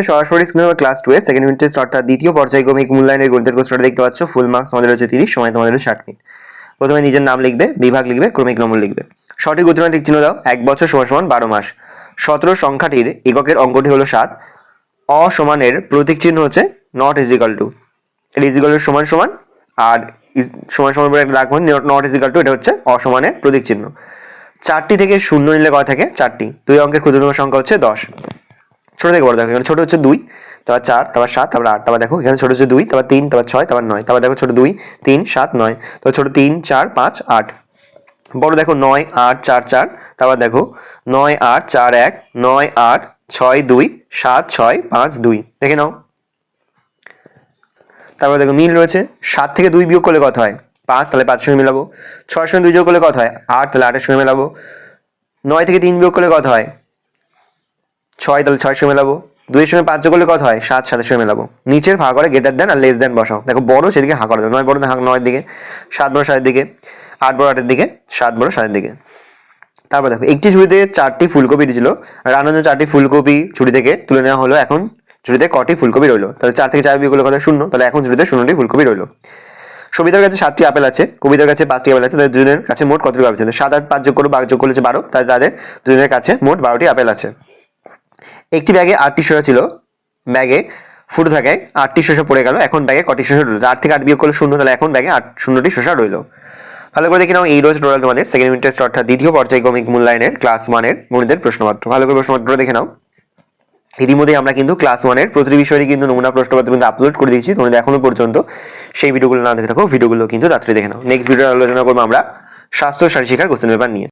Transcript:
সরাসরি স্ক্রিনে ক্লাস 2 এর সেকেন্ড ইউনিট টেস্ট অর্থাৎ দ্বিতীয় পর্যায়ক্রমিক মূল্যায়নের গণিতের প্রশ্নটা দেখতে পাচ্ছ। ফুল মার্কস আমাদের হচ্ছে 30, সময় তোমাদের 60 মিনিট। প্রথমে নিজের নাম লিখবে, বিভাগ লিখবে, ক্রমিক নম্বর লিখবে। সঠিক উত্তর ঠিক চিহ্ন দাও। 1 বছর = 12 মাস। 17 সংখ্যাটির এককের অঙ্কটি হলো 7। অসমানের প্রতীক চিহ্ন হচ্ছে নট ইজ ইকুয়াল টু। এটা ইজ ইকুয়াল টু সমান সমান, আর সমান সমান বলে একটা লাগবে, নট ইজ ইকুয়াল টু এটা হচ্ছে অসমানের প্রতীক চিহ্ন। 4টি থেকে 0 নিলে কয় থাকে? 4টি। দুই অঙ্কের ক্ষুদ্রতম সংখ্যা হচ্ছে 10। ছোট থেকে বড় দেখো, এখানে ছোট হচ্ছে 2, তারপর 4, তারপর 7, তারপর 8, তারপর দেখো এখানে ছোট হচ্ছে 2, তারপর 3, তারপর 6, তারপর 9, তারপর দেখো ছোট 2, 3, 7, 9, তারপর ছোট 3, 4, 5, 8, বড় দেখো 9, 8, 4, 4, তারপর দেখো 9, 8, 4, 1, 9, 8, 6, 2, 7, 6, 5, 2, দেখে নাও। তারপর দেখো মিল রয়েছে। 7 থেকে 2 বিয়োগ করলে কত হয়? 5, তাহলে 5 সঙ্গে মেলাবো। 6 সঙ্গে 2 যোগ করলে কত হয়? 8, তাহলে 8 এর সঙ্গে মেলাবো। 9 থেকে 3 বিয়োগ করলে কত হয়? 6, তাহলে 6 সঙ্গে মেলাবো। 2 এর সঙ্গে 5 যোগ করলে কত হয়? 7, 7 এর সঙ্গে মেলাবো। নিচের ভাগ করে গ্রেটার দেন আর লেস দেন বসাও। দেখো বড় সেদিকে হাঁ করে দাও। 9 বড় 9 এর দিকে, 7 বড় 7 এর দিকে, 8 বড় 8 এর দিকে, 7 বড় 7 এর দিকে। তারপর দেখো একটি ঝুড়িতে 4টি ফুলকপি ছিল। রান্নার জন্য 4টি ফুলকপি ঝুড়ি থেকে তুলে নেওয়া হলো। এখন ঝুড়িতে কটি ফুলকপি রইলো? তাহলে 4 থেকে 4 বিয়োগ করলে কত? 0। তাহলে এখন ঝুড়িতে 0টি ফুলকপি রইলো। সবিতার কাছে 7টি আপেল আছে, কবিতার কাছে 5টি আপেল আছে। তাদের দুজনের কাছে মোট কতটি আপেল আছে? 7 আর 5 যোগ করো, যোগ করলে 12, তাহলে তাদের দুজনের কাছে মোট 12টি আপেল আছে। একটি ব্যাগে 8টি শসা ছিল। ব্যাগে ফুটো থাকায় 8টি শসা পড়ে গেল। এখন ব্যাগে কটি শসা রইল? 8 থেকে 8 বিয়োগ করলে 0, তাহলে এখন ব্যাগে 0টি শসা রইল। ভালো করে দেখে নাও। এই রয়েছে টোটাল তোমাদের সেকেন্ড ইউনিট টেস্ট অর্থাৎ দ্বিতীয় পর্যায়ক্রমিক মূল্যায়নের ক্লাস 1 এর গণিতের প্রশ্নপত্র। ভালো করে প্রশ্নপত্রটা দেখে নাও। ইতিমধ্যে আমরা কিন্তু ক্লাস 1 এর প্রতিটি বিষয়েরই কিন্তু নমুনা প্রশ্নপত্র কিন্তু আপলোড করে দিয়েছি। তোমরা এখনো পর্যন্ত সেই ভিডিওগুলো না দেখে থাকো, ভিডিওগুলো কিন্তু তাড়াতাড়ি দেখে নাও। নেক্সট ভিডিওর আলোচনা করবো আমরা স্বাস্থ্য শারীরিক শিক্ষার কোশ্চেন পেপার নিয়ে।